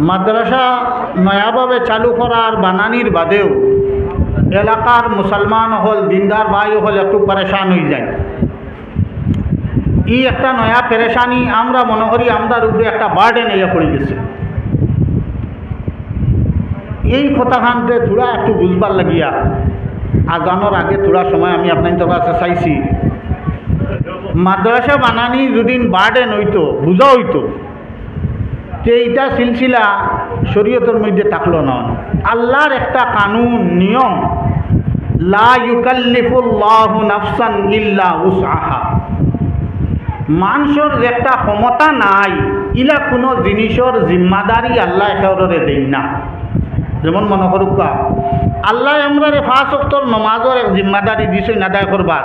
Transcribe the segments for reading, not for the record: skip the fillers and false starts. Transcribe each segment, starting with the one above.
মাদ্রাসা নয়াভাবে চালু করার বানানির বাদেও এলাকার মুসলমান হল দিনদার ভাই হল একটু পরেশান হয়ে যায়। এই একটা নয়া পেরেশানি আমরা মনে করি আমরা উপরে একটা বার্ডেন এসে পড়ে গেছে। এই কথাখানতে থোড়া একটু বুঝবার লাগিয়া আজানোর আগে থোড়া সময় আমি আপনার কাছে চাইছি, মাদ্রাসা বানানি যদি বার্ডেন হইতো বুঝা হইতো যে এইটা সিলসিলা শরীয়তের মধ্যে থাকলো না। আল্লাহর একটা কানুন নিয়ম, লা ইউকাল্লিফুল্লাহু নাফসান ইল্লা উসআহা। মানুষের যে একটা ক্ষমতা নাই, ইলা কোনো জিনিসের জিম্মাদারি আল্লাহ একেবারে দেন না। যেমন মনে করুক আল্লাহ আমরা 5 ওয়াক্তের নমাজের এক জিম্মাদারি দিছে আদায় করবার।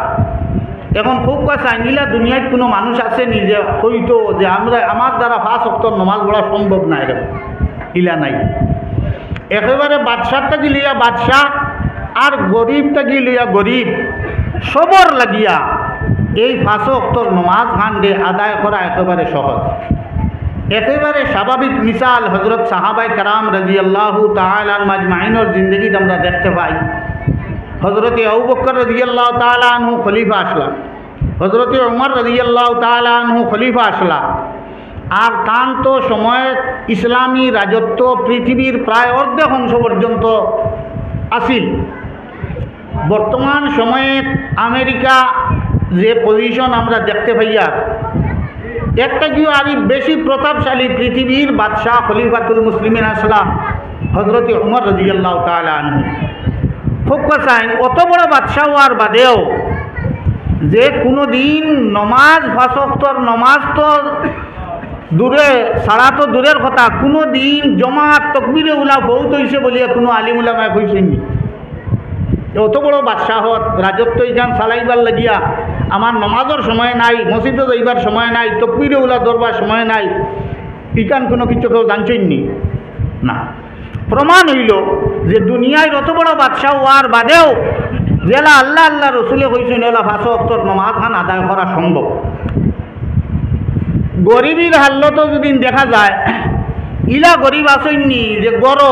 এখন খুব কথা নিলা দুনিয়ায় কোনো মানুষ আছে নিজে হইতো যে আমার দ্বারা 5 ওয়াক্তের নমাজ পড়া সম্ভব নাই, রে ইলা নাই। একেবারে বাদশাহটা গিলিয়া বাদশাহ আর গরিবটা গিলিয়া গরিব, সবর লাগিয়া এই 5 ওয়াক্তের নমাজ খান্ডে আদায় করা একেবারে সহজ। একেবারে স্বাভাবিক মিসাল হজরত সাহাবাই কারাম রাদিয়াল্লাহু তাআলা আজমাইনের জিন্দগিতে আমরা দেখতে পাই। হজরত আবু বকর রাদিয়াল্লাহু তাআলা আনহু খলিফা আসলা, হজরত উমর রাদিয়াল্লাহু তাআলা আনহু খলিফা আসলা। আর তান তো সময়ে ইসলামী রাজত্ব পৃথিবীর প্রায় অর্ধেক অংশ পর্যন্ত আসিল। বর্তমান সময়ে আমেরিকা যে পজিশন আমরা দেখতে পাইয়া, একটা কি আর বেশি প্রতাপশালী পৃথিবীর বাদশাহ খলিফাতুল মুসলিমিন আসলা হজরত উমর রাদিয়াল্লাহু তাআলা আনহু। খুব কথাই অত বড় বাদশাহ হওয়ার বাদেও যে কোনো দিন নমাজ 5 ওয়াক্তের নমাজ তো দূরে সারা তো দূরের কথা, কোনো দিন জমাত তকবিরে উলা বহুত হয়েছে বলিয়া কোনো আলিম উলামায় কইছেননি। অত বড় বাদশাহত রাজত্ব ইখান চালাইবার লাগিয়া আমার নমাজের সময় নাই, মসজিদে যাইবার সময় নাই, তকবিরে উলা ধরবার সময় নাই, ইখান কোনো কিছু কেউ জানছেননি না। প্রমাণ হইল যে দুনিয়ায় অত বড় বাদশাহ হওয়ার বাদেও যেলা আল্লাহ আল্লাহ রসুলে কইছেন এলা 5 ওয়াক্তের নমাজ খান আদায় করা সম্ভব। গরিবের হাল্লত যদি দেখা যায়, ইলা গরিব আসেননি যে গড়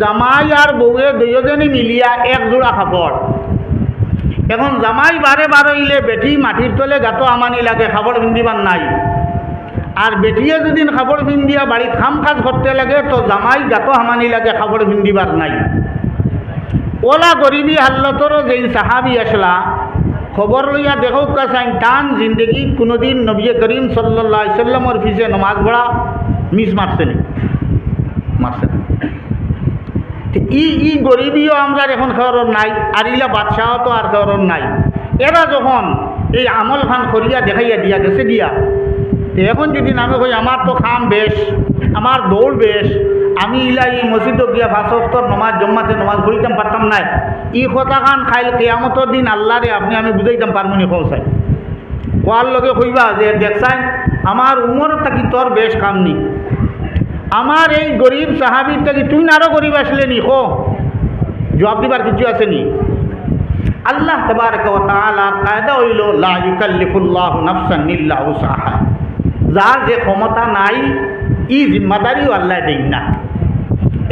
জামাই আর বউয়ে দুজনে মিলিয়া এক জোড়া কাপড়। এখন জামাই বারে হইলে বেটি মাটির তলে গাতো আমানি লাগে, কাপড় পিন্ধিবার নাই। আর বেটিয়ে যদি কাপড় পিন্ধিয়া বাড়ির খাম কাজ করতে লাগে তো জামাই গাতো হামানি লাগে, কাপড় পিন্ধিবার নাই। ওলা গরিবী হাল্লতরও যেই সাহাবি আসলা খবর লইয়া দেখো কাছাই টান জিন্দগি কোনোদিন নবী করিম সাল্লাল্লাহু আলাইহি সাল্লামের পিছে নমাজ পড়া মিস মারছেনি, মারছে না। ই গরিবীও আমরা এখন খবর নাই, আর ইলা বাদশাহ তো আর খবর নাই। এরা যখন এই আমল খান করিয়া দেখাইয়া দিয়া গেছে দিয়া, এখন যদি আমি কই আমার তো খাম বেশ, আমার দৌড় বেশ, আমি ইলা এই মসজিদে গিয়া 5 ওয়াক্তের নমাজ জম্মাতে নমাজ পড়িতাম পারতাম নাই, ই কথা খান খাইল কিয়ামতের দিন আল্লাহরে আপনি বুঝাইতাম পারমুনি পৌঁছাই। কোয়ার লগে কইবা যে দেখছাই আমার উমর থাকি তোর বেশ কাম নি, আমার এই গরিব সাহাবির থাকি তুই আরো গরিব আসলে নি, কো জবাব দিবার কিছু আছে নি? আল্লাহ তাবারক ওয়া তাআলার কায়দা হইল লা ইউকাল্লিফুল্লাহু নাফসান ইল্লা উসআহা। যার যে ক্ষমতা নাই ই জিম্মাদারিও আল্লাহ দেন না।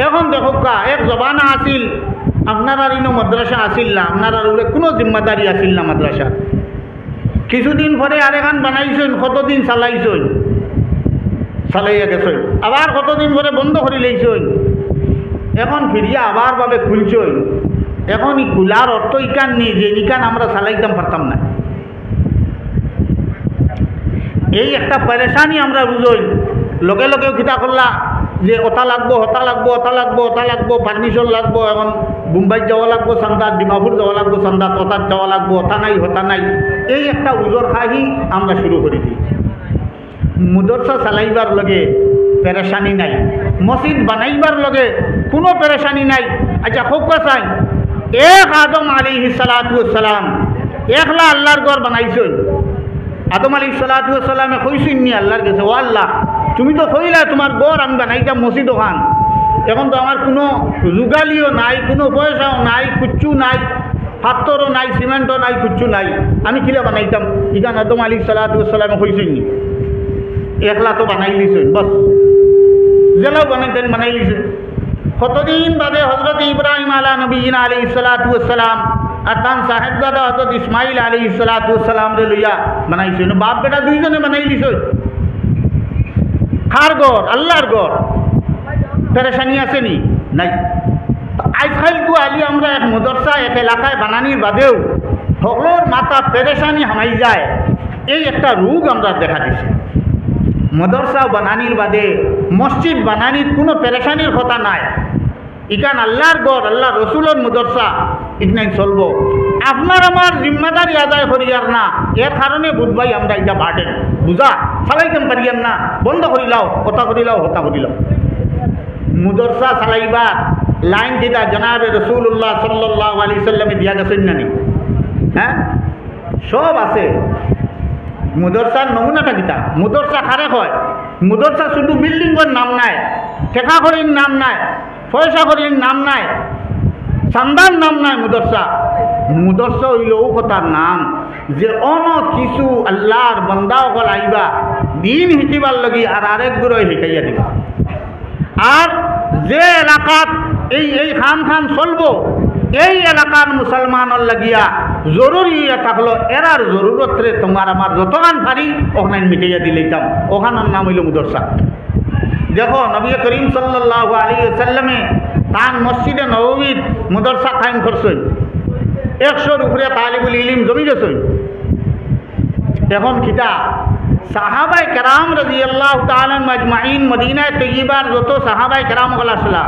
এখন দেখো এক জবানা আসিল আপনার আর ইনো মাদ্রাসা আসিল না, আপনার আর কোনো জিম্মাদারি আসিল না মাদ্রাসা। কিছুদিন পরে আরেখান বানাইছেন, কতদিন চালাইছেন, চালাইয়া গেছেন, আবার কতদিন পরে বন্ধ করে লইছেন, এখন ফিরিয়া আবার ভাবে খুলছেন। এখন ই খোলার অর্থ ইকান নি যে ইকান আমরা চালাইতাম পারতাম না। এই একটা পরেশানি আমরা বুঝই। লগে লগেও খিতা করলা যে ওটা লাগবো, হতা লাগবো, ওটা লাগবো, ওটা লাগবো, পারমিশন লাগবো, এখন মুম্বাই যাওয়া লাগবো চান্দাত, ডিমাপুর যাওয়া লাগবো চান্দাত, ওটাত যাওয়া লাগবো, ওটা নাই হতা নাই। এই একটা উজোর খাহি আমরা শুরু করে দিই। মুদরসা চালাইবার লগে পেরেশানি নাই, মসজিদ বানাইবার লগে কোনো পেরেশানি নাই। আচ্ছা খুব কথাই এক আদম আলাইহিস সালাতু ওয়াস সালাম একলা আল্লাহর ঘর বানাইছেন। আদম আলাইহিস সালাতু ওয়াস সালামে কইছেন নি আল্লাহর কাছে, ও আল্লাহ তুমি তো কইলা তোমার ঘর আমি বানাইতাম মসজিদ ওখান, এখন তো আমার কোনো যুগালিও নাই, কোনো পয়সাও নাই, কিচ্ছু নাই, পাথরও নাই, সিমেন্টও নাই, কিচ্ছু নাই, আমি কিলা বানাইতাম? ইখান আদম আলাইহিস সালাতু ওয়াস সালামে কইছেন নি একলা তো বানাই দিয়েছেন। বস যে এগুলাও বানাই লিছে। কতদিন বাদে হজরত ইব্রাহিম আলা নবীনা আলাইহিস সালাতু ওয়াস সালাম আর তান সাহেবজাদা হজরত ইসমাইল আলাইহিস সালাতু ওয়াস সালাম রে লইয়া বানাইছে। বাপ বেটা দুইজনে বানাই লিছে। কার ঘর? আল্লাহর ঘর। পেরেশানি আছে নি? নাই। আজকাল কু আলি আমরা এক মদরসা এক এলাকায় বানানির বাদেও সকলের মাথা পেরেশানি হামাই যায়, এই একটা রোগ আমরা দেখা দিছি। মদরসা বানানির বাদে মসজিদ বানানির কোনো পেরেশানির কথা নাই। ইকান আল্লাহর গড়, আল্লাহ রসুলের মদরসা ইকনাই চলবো। আপনার আমার জিম্মাদারি আদায় করিয়ার না, এর কারণে বুঝবাই আমরা এটা বাড়েন বুঝা চালাইতাম পারিয়ার না। বন্ধ করিলাও, কথা করিলাও, হতা করিলাও। মদরসা চালাইবার লাইন যেটা জনাবে রসুল্লাহ সাল্লাল্লাহু আলাইহি সাল্লামে দিয়া গেছেন না নি? হ্যাঁ, সব আছে। মদরসার নমুনাটা কিতা? মদরসা খারে হয়। মদরসা শুধু বিল্ডিংয়ের নাম নাই, ঠেকা করির নাম নাই, পয়সা করির নাম নাই, চান্দার নাম নাই। মদরসা মদরসা হইল ও কথার নাম যে অন কিছু আল্লাহর বান্দা সকল আইবা দিন শিকিবার লাগি আর আরেক গুলো শিকাইয়া দিবা। আর যে এলাকাত এই খান চলবো, এই এলাকার মুসলমানের লাগিয়া জরুরি থাকলো, এরার জরুরতরে তোমার আমার যতখান পারি ওখানে মিটাইয়া দিলেইতাম। ওখানের নাম হইল মদরসা। দেখো নবী করিম সাল্লাল্লাহু আলাইহি ওয়াসাল্লামে তান মসজিদে নববীর মদরসা কায়েম করছেন। 100-র উপরে তালিবুল ইলম জমি গেছেন। এখন কিতা সাহাবায়ে কেরাম রাদিয়াল্লাহু তাআলা মাজমাইন মদিনায় তৈয়বার যত সাহাবায়ে কেরাম হল আসলা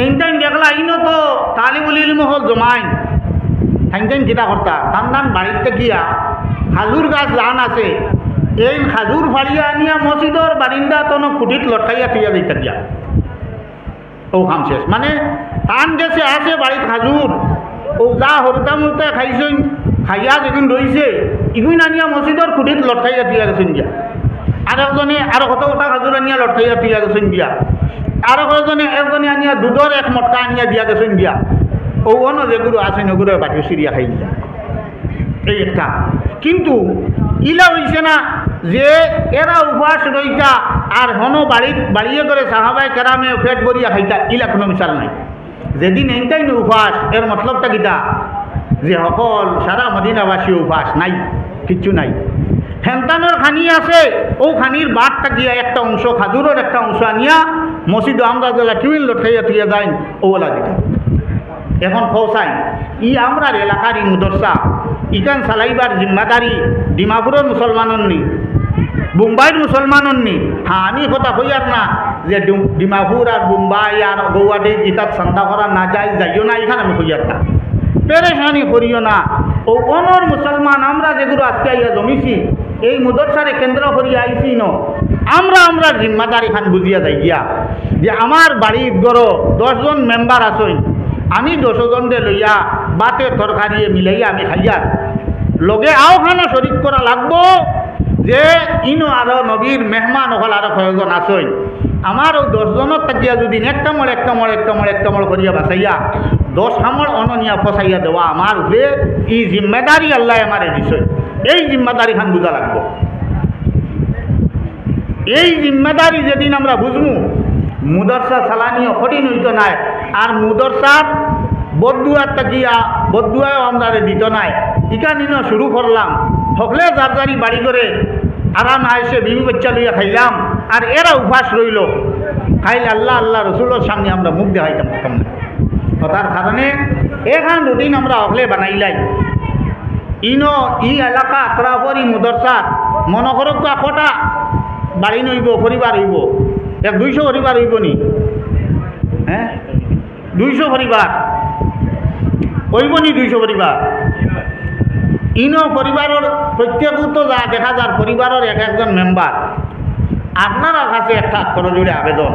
এইটাই দেখলা ইনো তো তালিবুল ইলম হল জমাইন। থাইন কিতা করতা তান বাড়িতে গিয়া খাজুর গাছ লান আছে, এই খাজুর ফাড়িয়া আনিয়া মসজিদর বারিন্দা তন খুঁটিত লটকাইয়া থইয়া দিতে দিয়া। ও কাম শেষ। মানে টান গেছে আছে বাড়িত খাজুর, ও যা হরতা মুরতা খাইছেন, খাইয়া যেদিন রয়েছে ইগুন আনিয়া মসজিদর খুঁটিত লটকাইয়া দিয়া গেছেন গিয়া। আর একজনে আরো কত কটা খাজুর আনিয়া লটকাইয়া দিয়া গেছেন গিয়া। আর একজনে আনিয়া দুধর এক মটকা আনিয়া দিয়া গেছেন গিয়া। ও অন্য যেগুলো আছেন ওগুলো বাটি সিরিয়া খাই দিয়া। এই একটা কিন্তু ইলা হইছে না যে এরা উপবাস রইতা আর হনো বাড়িয়ে করে সাহাবায়ে কেরামে পেট ভরিয়া খাইতা, ইলা কোনো মিশাল নাই। যেদিন এইটাই উপবাস, এর মতলবটা কিতা যে সকল সারা মদিনাবাসী উপবাস নাই, কিচ্ছু নাই। হেন্তানোর খানি আছে, ও খানির বাটটা গিয়া একটা অংশ খাজুরের একটা অংশ আনিয়া মসজিদ আমরা যেলা টিউল লঠাইয়া থইয়া যাইন ওলা দিতা। এখন খোসাই ই আমরা এলাকার ই মদরসা ইকান চালাইবার জিম্মাদারি ডিমাপুরের মুসলমানের নি, মুম্বাইয়ের মুসলমানের নি। হ্যাঁ, আমি কথা কইয়ার না যে ডিমাপুর আর মুম্বাই আর গৌহাটি ইতাত চান্দা করা না যায়, যাইও না, এখানে আমি কইয়ার না। পেরেশানি করিও না। ও অনর মুসলমান আমরা যেগুলো আজকে আইয়া জমিছি এই মদরসারে কেন্দ্র করিয়া আইছি ন, আমরা জিম্মাদারি খান বুঝিয়া যাই গিয়া যে আমার বাড়ির গড় 10 জন মেম্বার আছেন, আমি 10 জনরে লইয়া বাতে তরকারি মিলাইয়া আমি খাইয়া লগে আও খানা শরিক করা লাগবো যে ইনো আরো নবীর মেহমান হল আরো কয়েকজন আছেন। আমার ওই 10 জনের থাকিয়া যদি একটা মল করিয়া বাঁচাইয়া 10 হামড় অননিয়া ফসাইয়া দেওয়া আমার উপরে ই জিম্মেদারি আল্লাহ আমারে দিছে। এই জিম্মেদারি খান বুঝা লাগবো। এই জিম্মেদারি যেদিন আমরা বুঝবো, মুদরসা চালানিও কঠিন হইতো নাই। আর মুদরসার বদুয়ার তাকিয়া বদুয়াও আমরা দিত নাই। ইকানিনো শুরু করলাম, সকলে যারি বাড়ি করে আরাম আইসে বিবি বাচ্চা লইয়া খাইলাম, আর এরা উপাস রইল। খাইলে আল্লাহ রসুলের সামনে আমরা মুখ দেখাইতাম পারতাম না। তার কারণে এখান রুটিন আমরা অকলে বানাইলাই। ইনো ই এলাকা আত্রাপর ই মুদরসা মনে করক কটা বাড়ি নইব, পরিবার হইব, 200 পরিবার হইব নি? হ্যাঁ, 200 পরিবার হইব নি? 200 পরিবার। ইনো পরিবারের প্রত্যেকত যা দেখা যার পরিবারের একজন মেম্বার। আপনার কাছে একটা করজোড়ে আবেদন,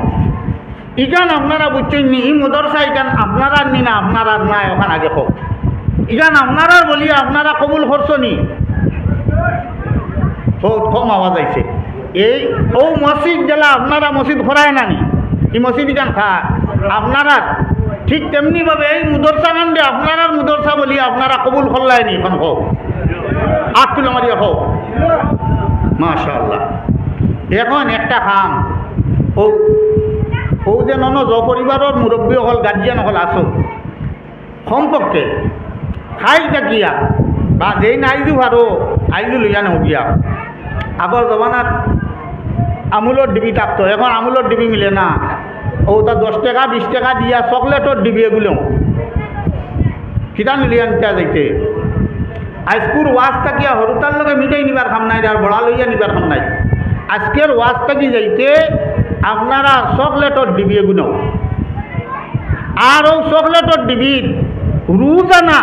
ইখান আপনারা বুঝছেন নি ই মদরসা ইখান আপনারা নি না আপনারা নাই, ওখান আগে হোক ইখান আপনারা বলিয়া আপনারা কবুল করছো নি? বহুত কম আওয়াজ আইছে। এই ও মসজিদ জেলা আপনারা মসজিদ খোরায় না নি? এই মসজিদ ইখান খা আপনারা ঠিক তেমনিভাবে এই মুদরসা কাণ্ডে আপনারা মুদরসা বলিয়া আপনারা কবুল করলাই নি? এখন হোক, 8 কিলো মারিয়া হোক। মাশাআল্লাহ। এখন একটা কাম, ও ও যে নন জ পরিবারের মুরব্বী হল গার্জিয়ান হল আসো সম্পর্কে খাই থাকিয়া বা যেই নাইজু ভারো আইজু লইয়া নগিয়া আগর জমানাত আমুলের ডিবি থাকতো এখন আমুলের ডিবি মিলে না ও তা 10 টাকা 20 টাকা দিয়া চকলেটের ডিবি এগুলো কিতা মিলিয়ে আনতে যাইতে আজকুর ওয়াজ থাকিয়া হরতার লগে মিটাই নিবার খাম নাই আর বড়া লইয়া নিবার খাম নাই আজকের ওয়াজ থাকি যাইতে আপনারা চকলেটের ডিবি এগুলো আর ও চকলেটের ডিবির রোজানা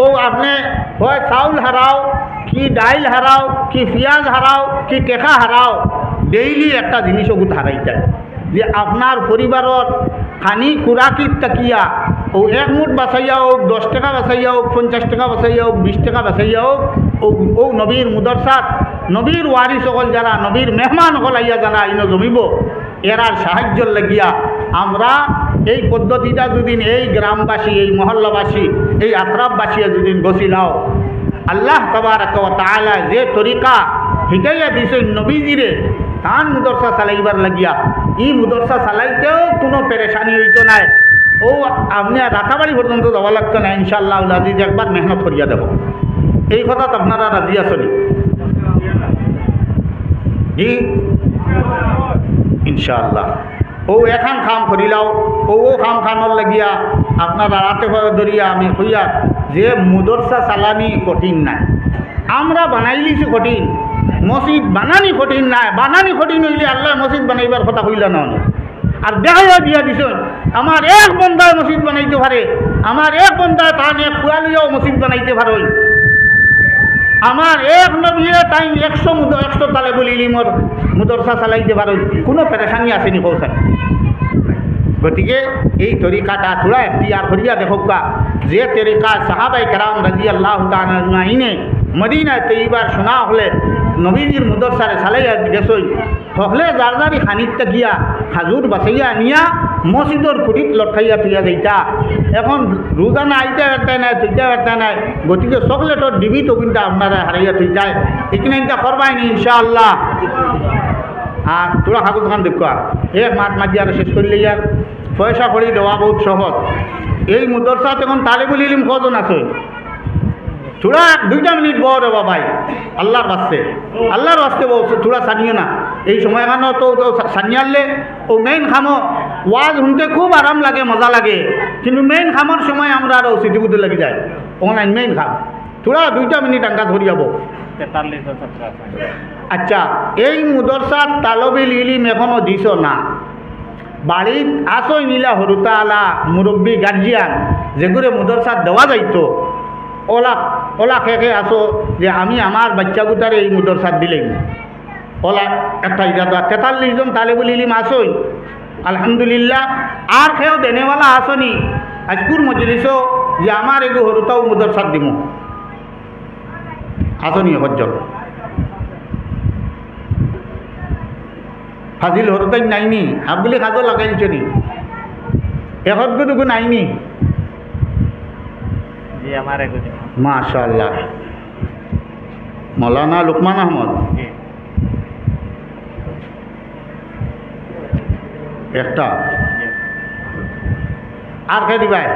ও আপনি হয় চাউল হারাও কি ডাইল হারাও কি পিঁয়াজ হারাও কি টেকা হারাও ডেইলি একটা জিনিস ওগুলো হারাই যায় যে আপনার পরিবারের খানি খুরাকির তাকিয়া ও 1 মুঠ বাছাইয়া হোক 10 টাকা বাছাইয়া হোক 50 টাকা বাছাইয়া হোক 20 টাকা বাছাইয়া হোক ও নবীর মুদরসাত নবীর ওয়ারিস সকল যারা নবীর মেহমান সকল আইয়া যারা ইনো জমিব এরার সাহায্যর লাগিয়া আমরা এই পদ্ধতিটা দুদিন এই গ্রামবাসী এই মহল্লাবাসী এই আত্রাববাসী দুদিন বসিলাও আল্লাহ তাবারক ওয়া তাআলা যে তরিকা শিকাইয়া দিয়েছেন নবীজিরে তান মুদরসা চালাইবার লাগিয়া এই মুদরসা চালাইতেও কোনো পেরেশানি হইতো নাই ও আপনি রাতাবাড়ি পর্যন্ত যাওয়া লাগতো না ইনশাআল্লাহ আজিজ একবার মেহনত করিয়া দেব এই কথা আপনারা রাজি আসনি জি ইনশাআল্লাহ ও এখন খাম করিলাও ও খাম খানোর লাগিয়া আপনারা রাতে ধরিয়া আমি কইয়া যে মুদরসা চালানি কঠিন নাই আমরা বানাইলিছি কঠিন মসজিদ বানানি কঠিন নাই বানানি কঠিন হইলে আল্লাহ মসজিদ বানাইবার কথা কইলা না আর দেখাইয়া দিয়া দিছেন আমার এক বন্দায় মসজিদ বানাইতে পারে আমার এক বন্দায় তান এক ফুয়ালিয়াও মসজিদ বানাইতে পারে আমার এক নবীয়ে তাই 100 তালে বলিলি মোর মুদরসা চালাইতে পারে কোনো পেরেশানি আসেনি কৌশল গতিকে এই তরিকাটা তোরা এখতিয়ার করিয়া দেখোকা যে তরিকা সাহাবাই কেরাম রাদিয়াল্লাহু তাআলা আজমাইনে মদিনা তৈবার শোনা হলে নবীজির মুদরসারে চালাইয়া গেছই হলে যারদারি খানিকটা গিয়া খাজুর বাছাইয়া নিয়া মসজিদর খুঁটিত লটকাইয়া থইয়া যাইতা এখন রোজানা আইতে পারতে নাই থইতে পারতে নাই গতিকে চকলেটের ডিবি তো কিন্তু আপনারা হারাইয়া থই যায় এখানে এটা করবাইনি ইনশাআল্লাহ আর তোরা কাগজ খান দেখা এক মাত মাঝি আর শেষ করলে ইয়ার পয়সা করি দেওয়া বহুত সহজ এই মুদরসাত এখন তালিবুল ইলম কজন আছে থোড়া 2 মিনিট বহ রে বাবাই আল্লাহর বাস্তে থোড়া সানিও না এই সময় এখানে তো সানিয়ালে ও মেইন খামো ওয়াজ শুনতে খুব আরাম লাগে মজা লাগে কিন্তু মেইন খামর সময় আমরা আরও সিটি বুদ্ধি লাগি যায় অনলাইন মেইন খাম থোড়া 2 মিনিট আঙ্কা ধরি যাব আচ্ছা এই মুদরসাত তালবিল ইলিম এখনো দিছ না বাড়িত আসই নিলা হরুতা আলা মুরব্বী গার্জিয়ান যেগুলো মুদরসাত দেওয়া যাইতো ওলা খেয়ে আসো যে আমি আমার বাচ্চাগুতারে এই মুদরসাত দিলেন ওলা একটা ইরাদা 43 জন তালেবুল ইলিম আসই আলহামদুলিল্লাহ আর খেয়েও দেনেওয়ালা আসনি আজকুর মজলিসও যে আমার এগু হরুতাও মুদরসাত দিমু আসনি হজ্জন ফাজিল হরতাই নাইনি আপগুলি কাজও লাগাইছে নি এখতগুদুকু নাইনি মাশাআল্লাহ মৌলানা লুকমান আহমদ একটা আর কে দিবাই